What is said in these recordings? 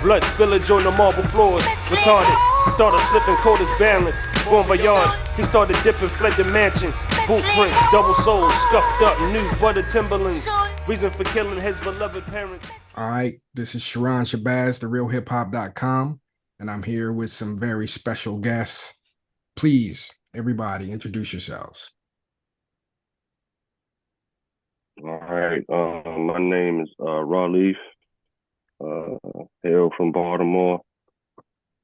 Blood spillage on the marble floors. Retarded. Started slipping, caught his balance. Bon voyage. He started dipping, fled the mansion. Boot prints, double soles, scuffed up, new butter Timberlands. Reason for killing his beloved parents. All right, this is Hxlysmxkes, therealhiphop.com, and I'm here with some very special guests. Please, everybody, introduce yourselves. All right, my name is Raw Leaf, hail from Baltimore,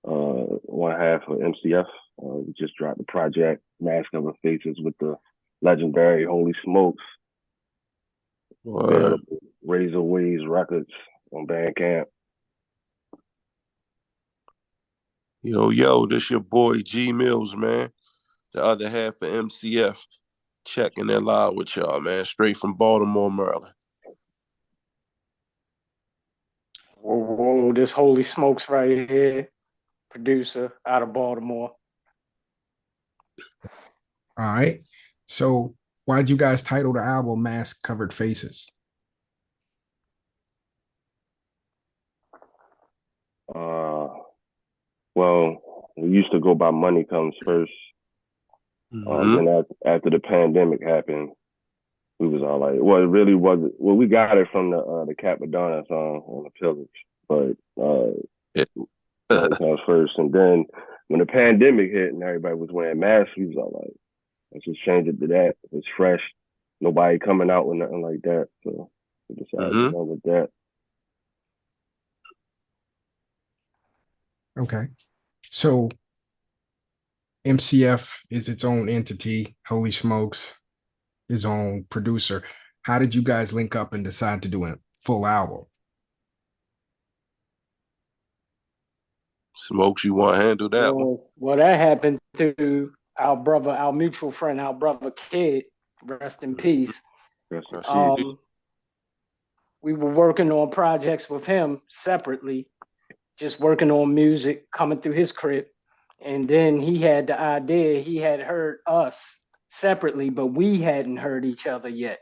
one half of MCF. We just dropped the project, Mask Cover Faces, with the legendary Hxlysmxkes. Available Razor Ways Records on Bandcamp. Yo, this your boy G-Milz, man. The other half of MCF. Checking it live with y'all, man. Straight from Baltimore, Maryland. Whoa, this Hxlysmxkes right here, producer out of Baltimore. All right. So why'd you guys title the album Mask Covered Faces? Well, we used to go by Money Comes First. And after the pandemic happened, we was all like, well, it really wasn't. Well, we got it from the Capadonna song on the Pillage, but Money Comes First. And then when the pandemic hit and everybody was wearing masks, we was all like, let's just change it to that. It's fresh. Nobody coming out with nothing like that. So we decided to go with that. Okay. So MCF is its own entity. Hxlysmxkes, his own producer. How did you guys link up and decide to do a full album? Smokes, you want to handle that one? Well, that happened to our brother, our mutual friend, our brother Kid. Rest in peace. We were working on projects with him separately, just working on music, coming through his crib. And then he had the idea, he had heard us separately, but we hadn't heard each other yet.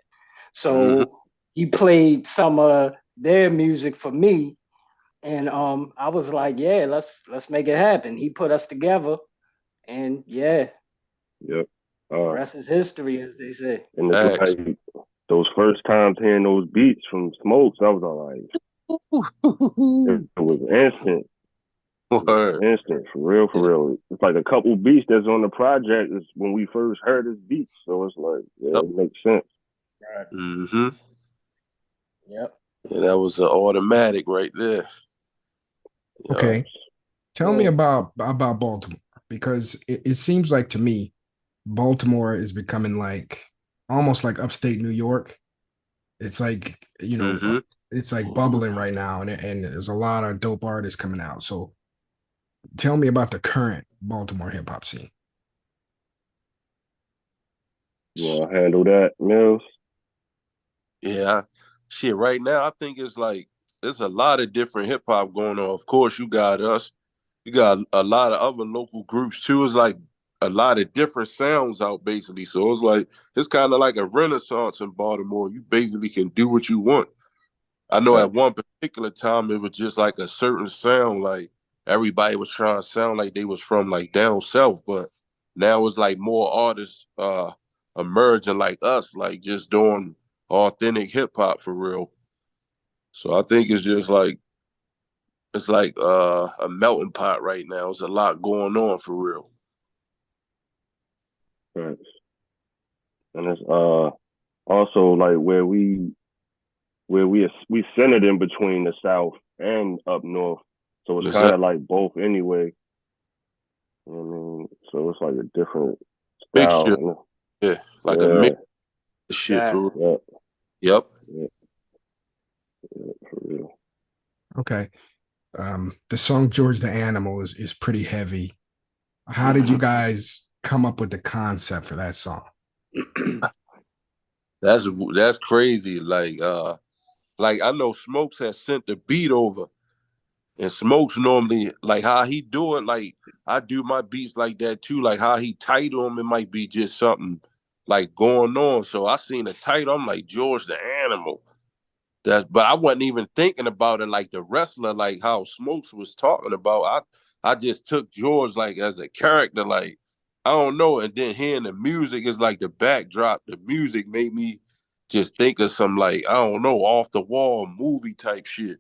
So he played some of their music for me. And I was like, yeah, let's make it happen. He put us together, and yeah. Yep. Rest is history, as they say. And it's like those first times hearing those beats from Smokes, I was all like, it was instant. Instant, for real. It's like a couple beats that's on the project is when we first heard his beats. So it's like, yeah, it makes sense. Right. Yep. Yeah, that was an automatic right there. Okay. Tell me about Baltimore, because it seems like to me, Baltimore is becoming like almost like upstate New York. It's like, it's like bubbling right now, and there's a lot of dope artists coming out. So tell me about the current Baltimore hip hop scene. You want to handle that, Mills? Yeah. Shit, right now, I think it's like, there's a lot of different hip hop going on. Of course, you got us. You got a lot of other local groups too. It's like a lot of different sounds out, basically. So it's like, it's kind of like a renaissance in Baltimore. You basically can do what you want. I know at one particular time, it was just like a certain sound, like everybody was trying to sound like they was from like down south, but now it's like more artists emerging like us, like just doing authentic hip hop for real. So I think it's just like, it's like a melting pot right now. There's a lot going on for real. Right. And it's also like where we centered in between the South and up north. So it's kind of like both anyway. You know what I mean? So it's like a different style. Yeah, like a mix of shit for real. Yep. Yeah, for real. Okay. The song George the Animal is pretty heavy. How did you guys come up with the concept for that song? That's crazy. Like I know Smokes has sent the beat over, and Smokes normally, like how he do it, like I do my beats like that too. Like how he title them, it might be just something like going on. So I seen the title, I'm like, George the Animal. but I wasn't even thinking about it like the wrestler, like how Smokes was talking about. I just took George like as a character, like I don't know. And then hearing the music is like the backdrop. The music made me just think of some like I don't know, off the wall movie type shit.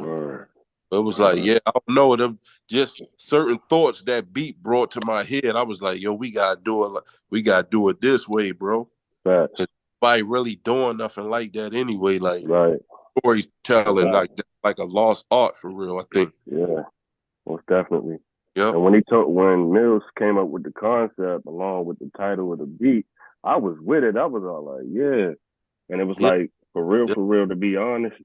It was like, yeah, I don't know. Them just certain thoughts that beat brought to my head. I was like, yo, we gotta do it this way, bro. Right. Nobody really doing nothing like that anyway. Like Right. storytelling, like a lost art for real. I think. Yeah, most definitely. Yep. And when Mills came up with the concept along with the title of the beat, I was with it. I was all like, yeah. And it was like, for real, to be honest,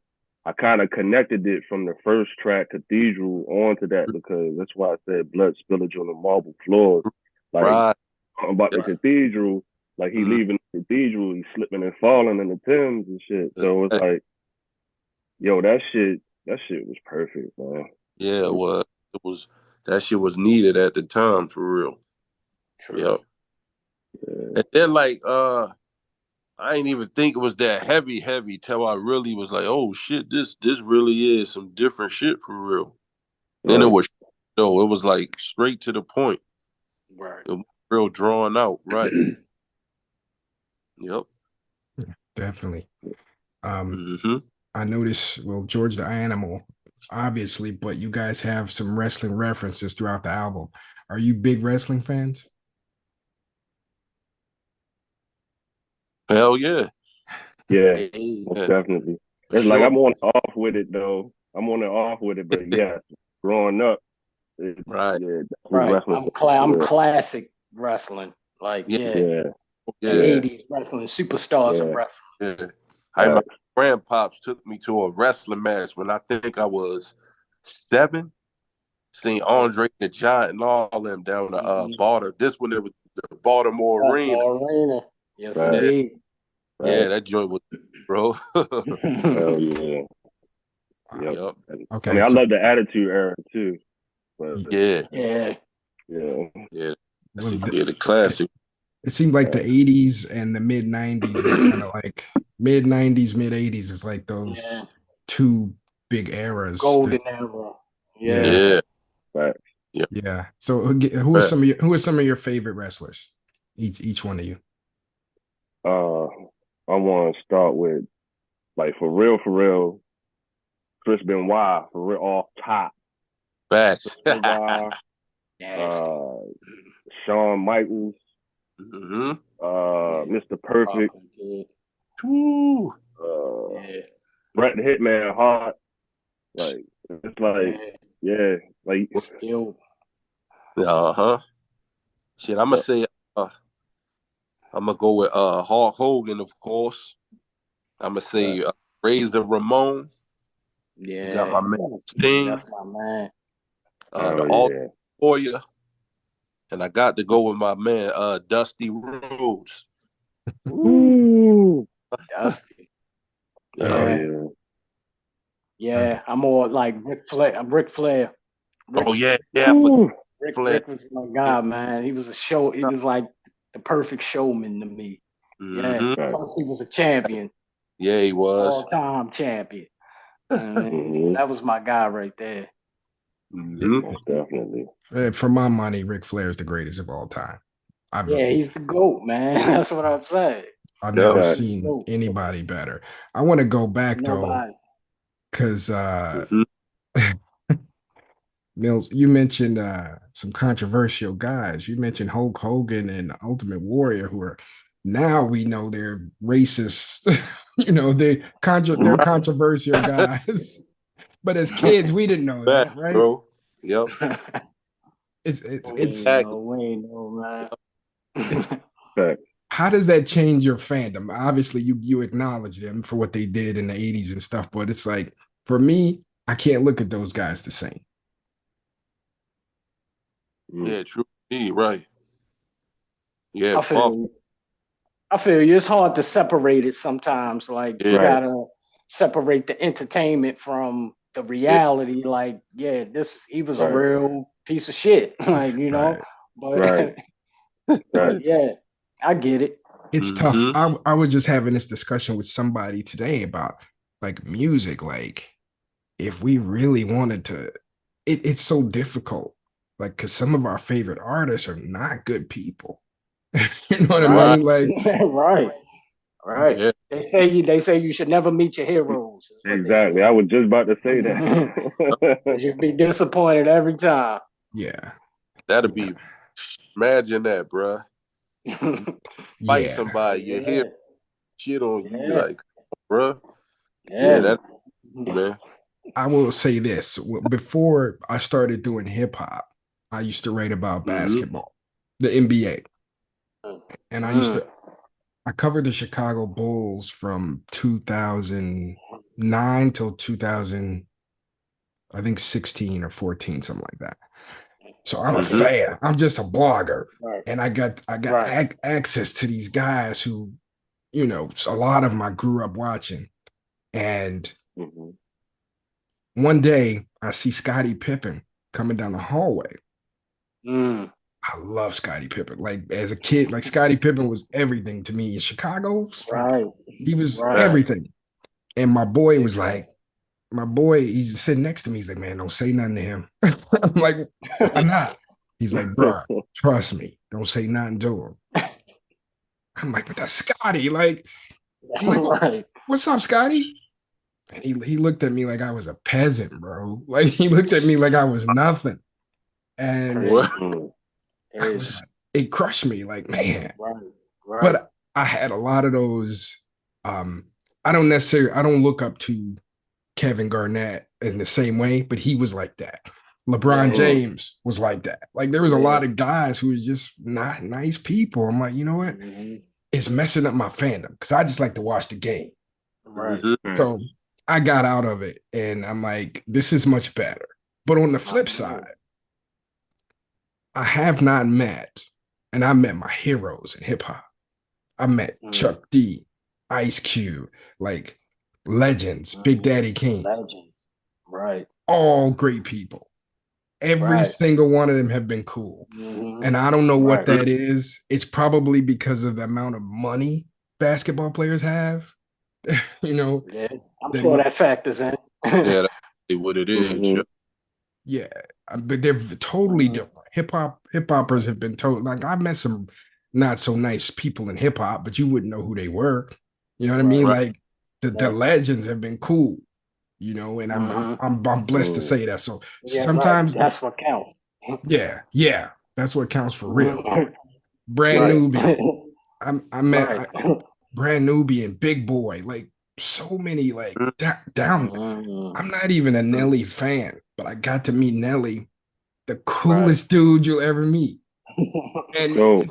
I kind of connected it from the first track, Cathedral, onto that because that's why I said blood spillage on the marble floors. Like, talking about the cathedral, like he leaving the cathedral, he's slipping and falling in the Thames and shit. So it's like, yo, that shit was perfect, man. Yeah, it was. That shit was needed at the time for real. Yep. Yeah. And then like I didn't even think it was that heavy till I really was like, oh shit, this really is some different shit for real. Then it was it was like straight to the point. Right. It was real drawn out, right. Yep. Definitely. I noticed, well, George the Animal, obviously, but you guys have some wrestling references throughout the album. Are you big wrestling fans? Hell yeah. Yeah, most definitely. It's like I'm on and off with it though. But yeah, growing up, right. Yeah, right. I'm classic wrestling. Like yeah. 80s wrestling, superstars of wrestling. Yeah. My grandpops took me to a wrestling match when I think I was 7. Seen Andre the Giant and all them down the Baltimore. This one, it was the Baltimore Arena. Yes, indeed. Yeah, that joint was, bro. Hell yeah. Yep. Okay. I mean, I love the Attitude Era too. But yeah. The classic. It seemed like the 80s and the mid 90s is kind of like mid 90s, mid 80s is like those two big eras. Golden era. Yeah. Right. Yeah. So who are some of your favorite wrestlers? Each one of you. I want to start with, like, for real, Chris Benoit, for real, off top. Facts. Shawn Michaels, Mr. Perfect, Bret the Hitman Hart. Like, it's like, like. Shit, I'm gonna say, I'm gonna go with Hulk Hogan, of course. I'm gonna say Razor Ramon. Yeah, you got my man Sting. That's my man. The Ultimate Warrior, and I got to go with my man Dusty Rhodes. Ooh, Dusty. Yeah. Yeah, I'm more like Ric Flair. Ric Flair. Rick was my guy, man. He was a show. He was like the perfect showman to me. Yeah, plus he was a champion. Yeah, he was all-time champion. That was my guy right there. Most definitely. For my money, Ric Flair is the greatest of all time. He's the GOAT, man. That's what I'm saying. I've never seen anybody better. I want to go back though, because Mills, you mentioned some controversial guys. You mentioned Hulk Hogan and Ultimate Warrior, who are now we know they're racist. they're controversial guys. But as kids, we didn't know that, right? Bro. Yep. How does that change your fandom? Obviously, you acknowledge them for what they did in the 80s and stuff, but it's like, for me, I can't look at those guys the same. Yeah, true. Right. Yeah, I feel you. It's hard to separate it sometimes. Like you gotta separate the entertainment from the reality. Like, he was a real piece of shit. Like, but yeah, I get it. It's tough. I was just having this discussion with somebody today about like music, like if we really wanted to, it's so difficult. Like, cause some of our favorite artists are not good people. You know what I Right. mean? Like, Right. Right. Yeah. They say you should never meet your heroes, is what they Exactly. say. I was just about to say 'Cause that. you'll be disappointed every time. yeah, That'll be. Imagine that, bruh. Fight yeah. somebody, you hear Yeah. shit on you, be Yeah. like, bruh. Yeah, Yeah. that man. I will say this: before I started doing hip hop, I used to write about Mm-hmm. basketball, the NBA, and Mm. I covered the Chicago Bulls from 2009 till 2000, I think 16 or 14, something like that. So I'm a Mm-hmm. fan. I'm just a blogger, Right. and I got Right. access to these guys who, you know, a lot of them I grew up watching. And Mhm. one day I see Scottie Pippen coming down the hallway. Mm. I love Scottie Pippen. Like as a kid, like Scottie Pippen was everything to me in Chicago. Like Right. he was Right. Right. everything. And my boy Big was fan. like, my boy, he's sitting next to me. He's like, man, don't say nothing to him. I'm like, why not? He's like, bro, trust me, don't say nothing to him. I'm like, but that's Scotty. Like, I'm like, Right. what's up, Scotty? And he looked at me like I was a peasant, bro. Like he looked at me like I was nothing. And Crazy. What? I Crazy. was, it crushed me, like, man. Right. Right. But I had a lot of those. Um, I don't look up to Kevin Garnett in the same way, but he was like that. LeBron Yeah. James was like that. Like there was a Yeah. lot of guys who were just not nice people. I'm like, you know what? Mhm. It's messing up my fandom because I just like to watch the game. Right. Mm-hmm. So I got out of it and I'm like, this is much better. But on the flip side, I have not met, and I met my heroes in hip hop. I met Mm. Chuck D, Ice Cube, like legends, Big Daddy King, Legends. Right. all great people. Every Right. single one of them have been cool. Mhm. And I don't know what Right. that is. It's probably because of the amount of money basketball players have. You know, Yeah. I'm that sure that factors in. Yeah, that's what it is. Mhm. yeah, but they're totally Mhm. different. Hip hoppers have been told, like I've met some not so nice people in hip hop, but you wouldn't know who they were. You know what I mean? Right. Like the Right. legends have been cool, you know, and Mhm. I'm blessed to Mm. say that. So Yeah. Right. sometimes, That's what counts. yeah, that's what counts for real. Mhm. Brand Right. Nubian. I met Right. Brand Nubian, Big Boy, like so many like Mm-hmm. down. Mhm. I'm not even a Nelly fan, but I got to meet Nelly, the Right. coolest dude you'll ever meet. And Go.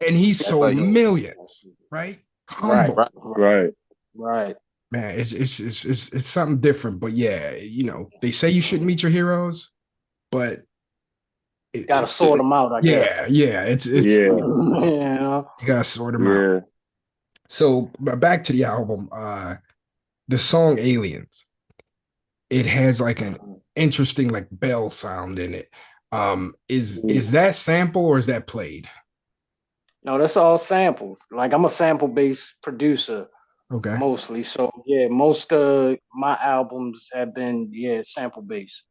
he's That's sold Like, dope. millions, right? Right. Humble. right. Right. Right. Man, it's something different. But yeah, you know, they say you shouldn't meet your heroes, but Got to sort them out, I guess. yeah, it's Yeah. Yeah. you gotta sort them out. Yeah. So back to the album, the song Aliens, it has like an interesting like bell sound in it. Is that sample or is that played? No, that's all samples. Like I'm a sample based producer Okay. mostly. So yeah, most of my albums have been sample based.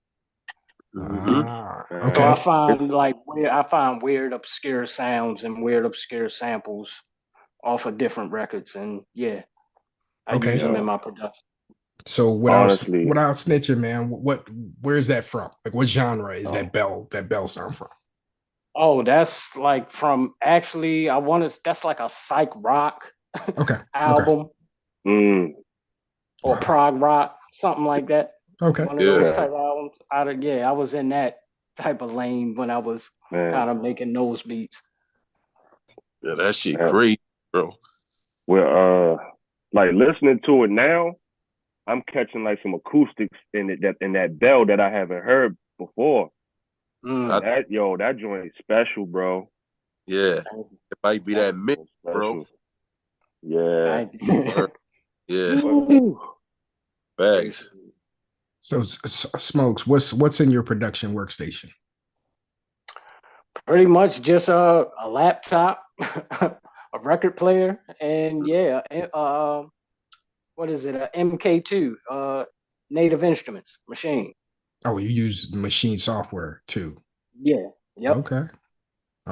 Mm-hmm. So Okay. I find I find weird obscure sounds and weird obscure samples off of different records, and I use Okay. them in my production. So Honestly, without snitching, man, where's that from? Like what genre is that bell sound from? Oh, that's like from actually that's like a psych rock Okay. Okay. album mm, or Wow. prog rock, something like that. Okay. One of Yeah. those okay, type of albums. I was in that type of lane when I was kind man. of making those beats. Yeah, that shit Uh, crazy, bro. well, like listening to it now, I'm catching like some acoustics in it in that bell that I haven't heard before. Mm. That joint is special, bro. Yeah, it might be that mix, bro. Special. Yeah. Word. Yeah, Woo. facts. So Smokes, what's in your production workstation? Pretty much just a laptop, a record player, and what is it? A MK2, Native Instruments machine. Oh, you use machine software too. Yeah. Yep. Okay.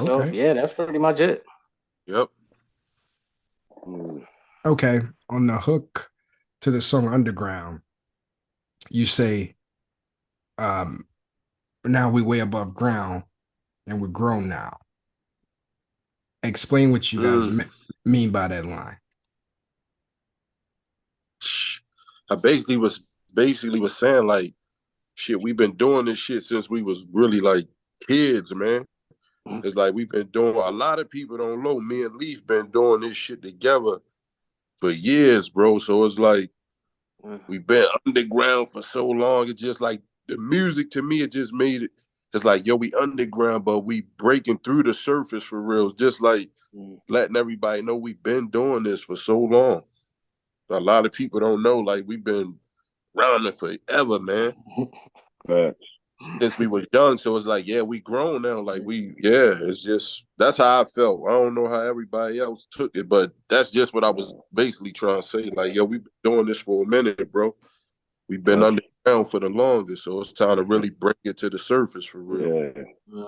So yeah, that's pretty much it. Yep. Okay. On the hook to the song Underground, you say, now we way above ground and we're grown now. Explain what you guys mean by that line. I basically was saying like, shit, we've been doing this shit since we was really like kids, man. It's like we've been doing, a lot of people don't know, me and Leaf been doing this shit together for years, bro. So it's like, we've been underground for so long. It's just like, the music to me, it just made it, it's like, yo, we underground, but we breaking through the surface for real. It's just like letting everybody know we've been doing this for so long. A lot of people don't know, like, we've been rounding forever, man. Since we was young. So it's like, yeah, we grown now. Like, it's just, that's how I felt. I don't know how everybody else took it, but that's just what I was basically trying to say. Like, yo, we've been doing this for a minute, bro. We've been underground for the longest, so it's time to really bring it to the surface for real. Yeah,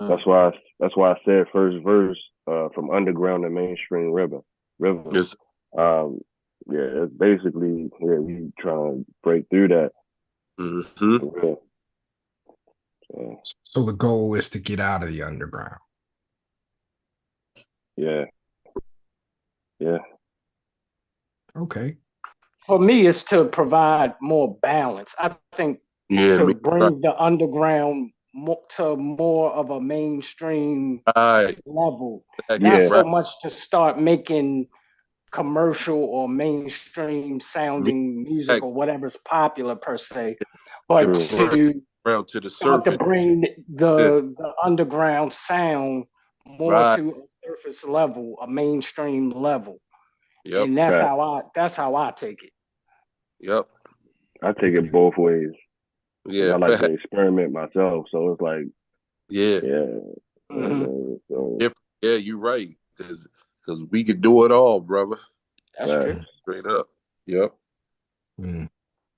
that's why I said first verse, from underground to mainstream river. Yes. It's basically, we trying to break through that. Mm-hmm. So the goal is to get out of the underground. Yeah. Okay. For me, it's to provide more balance. I think to bring the underground to more of a mainstream level, not so much to start making commercial or mainstream sounding music or whatever's popular per se, but to the surface, to bring the underground sound more to a surface level, a mainstream level. Yep. And that's how I take it. Yep. I take it both ways. Yeah. I like to experiment myself. So it's like, you're right. Because we could do it all, brother. That's true. Straight up. Yep.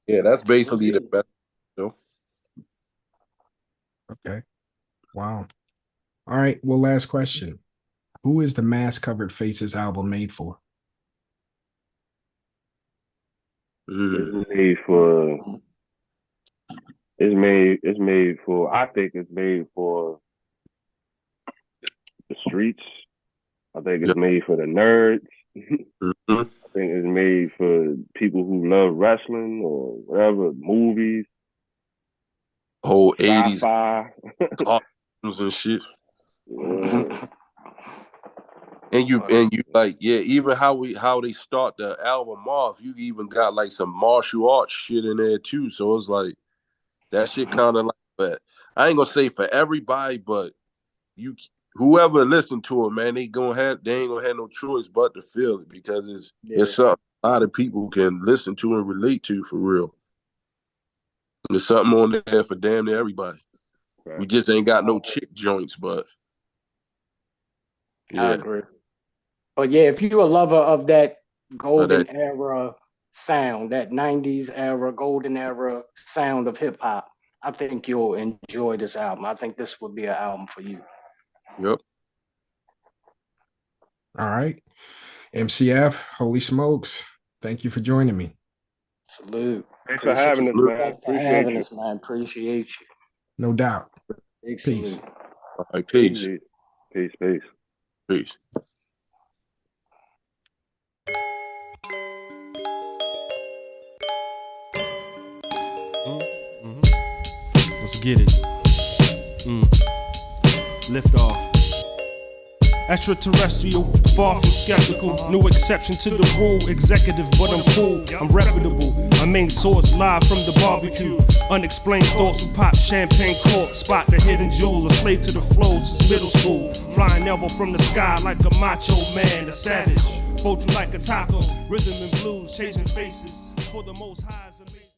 Yeah, that's basically the best. Okay. Wow. All right. Well, last question. Who is the Mask Covered Faces album made for? It's made for. I think it's made for the streets. I think it's made for the nerds. I think it's made for people who love wrestling or whatever, movies. Whole 80s cartoons and shit. And you like, even how they start the album off, you even got like some martial arts shit in there too. So it's like, that shit kind of like, but I ain't gonna say for everybody, but whoever listen to it, man, they ain't gonna have no choice but to feel it, because it's something a lot of people can listen to and relate to for real. There's something on there for damn near everybody. Right. We just ain't got no chick joints, but I agree. But yeah, if you're a lover of that golden era sound, that 90s era, golden era sound of hip hop, I think you'll enjoy this album. I think this would be an album for you. Yep. All right. MCF, holy smokes. Thank you for joining me. Salute. Thanks for having us, man. Appreciate you. No doubt. Peace. All right, peace. Peace. Let's get it. Lift off. Extraterrestrial, far from skeptical. No exception to the rule. Executive, but I'm cool. I'm reputable. My main source live from the barbecue. Unexplained thoughts who pop champagne corks. Spot the hidden jewels. A slave to the flow since middle school. Flying elbow from the sky like a macho man. A savage. Fold you like a taco. Rhythm and blues. Changing faces. For the most highs.